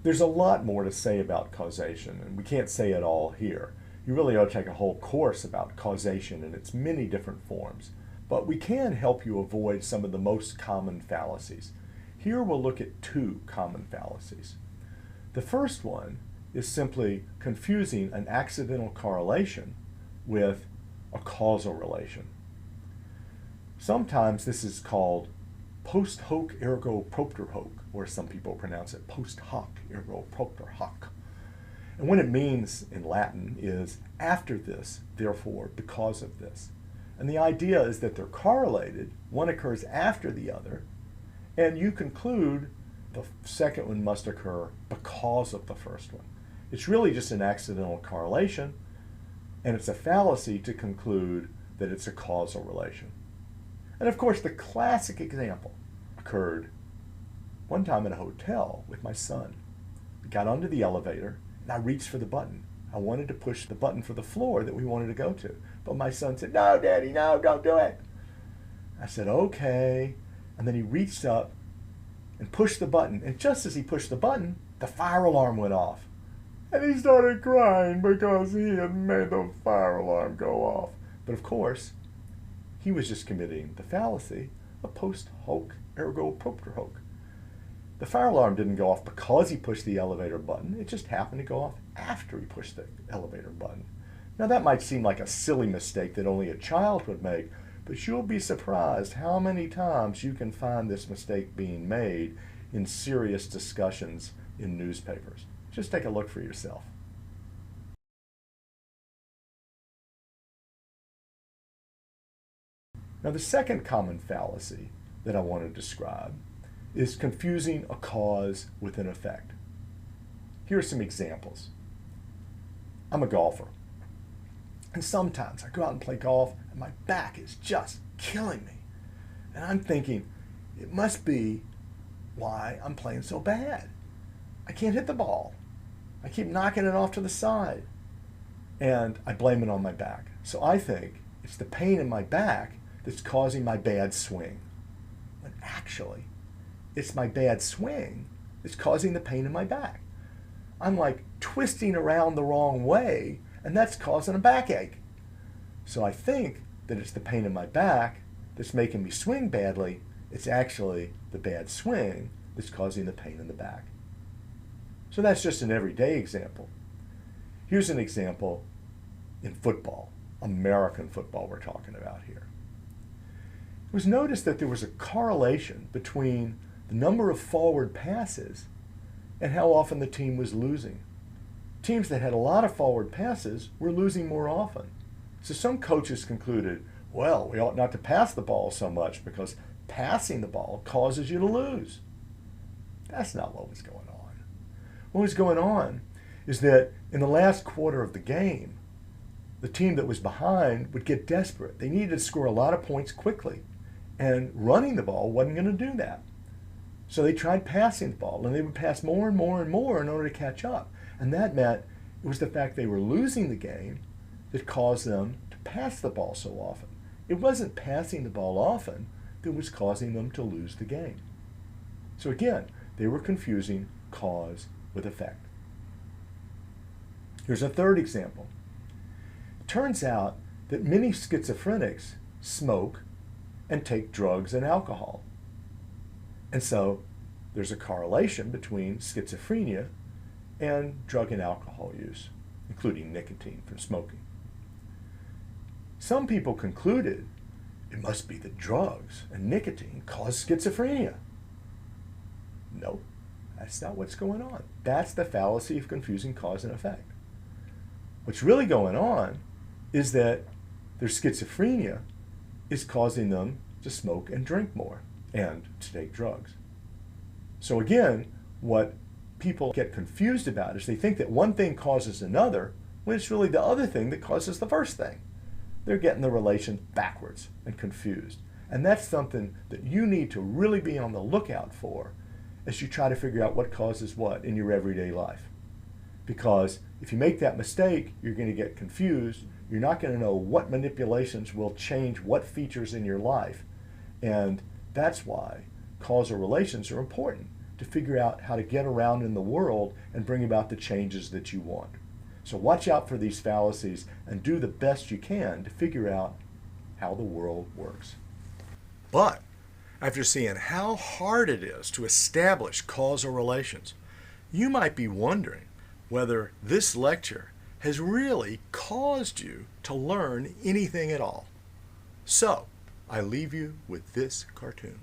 There's a lot more to say about causation, and we can't say it all here. You really ought to take a whole course about causation in its many different forms. But we can help you avoid some of the most common fallacies. Here we'll look at two common fallacies. The first one is simply confusing an accidental correlation with a causal relation. Sometimes this is called post hoc ergo propter hoc, or some people pronounce it post hoc ergo propter hoc. And what it means in Latin is after this, therefore because of this. And the idea is that they're correlated, one occurs after the other, and you conclude the second one must occur because of the first one. It's really just an accidental correlation, and it's a fallacy to conclude that it's a causal relation. And of course, the classic example occurred one time in a hotel with my son. We got onto the elevator, and I reached for the button. I wanted to push the button for the floor that we wanted to go to. But my son said, "No, Daddy, no, don't do it." I said, "Okay." And then he reached up and pushed the button. And just as he pushed the button, the fire alarm went off. And he started crying because he had made the fire alarm go off. But of course, he was just committing the fallacy of post hoc ergo propter hoc. The fire alarm didn't go off because he pushed the elevator button. It just happened to go off after he pushed the elevator button. Now that might seem like a silly mistake that only a child would make, but you'll be surprised how many times you can find this mistake being made in serious discussions in newspapers. Just take a look for yourself. Now the second common fallacy that I want to describe is confusing a cause with an effect. Here are some examples. I'm a golfer, and sometimes I go out and play golf and my back is just killing me. And I'm thinking, it must be why I'm playing so bad. I can't hit the ball. I keep knocking it off to the side. And I blame it on my back. So I think it's the pain in my back that's causing my bad swing. When actually, it's my bad swing that's causing the pain in my back. I'm like twisting around the wrong way, and that's causing a backache. So I think that it's the pain in my back that's making me swing badly. It's actually the bad swing that's causing the pain in the back. So that's just an everyday example. Here's an example in football, American football we're talking about here. It was noticed that there was a correlation between the number of forward passes and how often the team was losing. Teams that had a lot of forward passes were losing more often. So some coaches concluded, well, we ought not to pass the ball so much because passing the ball causes you to lose. That's not what was going on. What was going on is that in the last quarter of the game, the team that was behind would get desperate. They needed to score a lot of points quickly, and running the ball wasn't going to do that. So they tried passing the ball, and they would pass more and more and more in order to catch up. And that meant it was the fact they were losing the game that caused them to pass the ball so often. It wasn't passing the ball often that was causing them to lose the game. So again, they were confusing cause with effect. Here's a third example. It turns out that many schizophrenics smoke and take drugs and alcohol. And so there's a correlation between schizophrenia and drug and alcohol use, including nicotine from smoking. Some people concluded it must be that drugs and nicotine cause schizophrenia. Nope, that's not what's going on. That's the fallacy of confusing cause and effect. What's really going on is that their schizophrenia is causing them to smoke and drink more and to take drugs. So again, what people get confused about is they think that one thing causes another when it's really the other thing that causes the first thing. They're getting the relation backwards and confused. And that's something that you need to really be on the lookout for as you try to figure out what causes what in your everyday life. Because if you make that mistake, you're going to get confused. You're not going to know what manipulations will change what features in your life. And that's why causal relations are important. to figure out how to get around in the world and bring about the changes that you want. So watch out for these fallacies and do the best you can to figure out how the world works. But after seeing how hard it is to establish causal relations, you might be wondering whether this lecture has really caused you to learn anything at all. So, I leave you with this cartoon.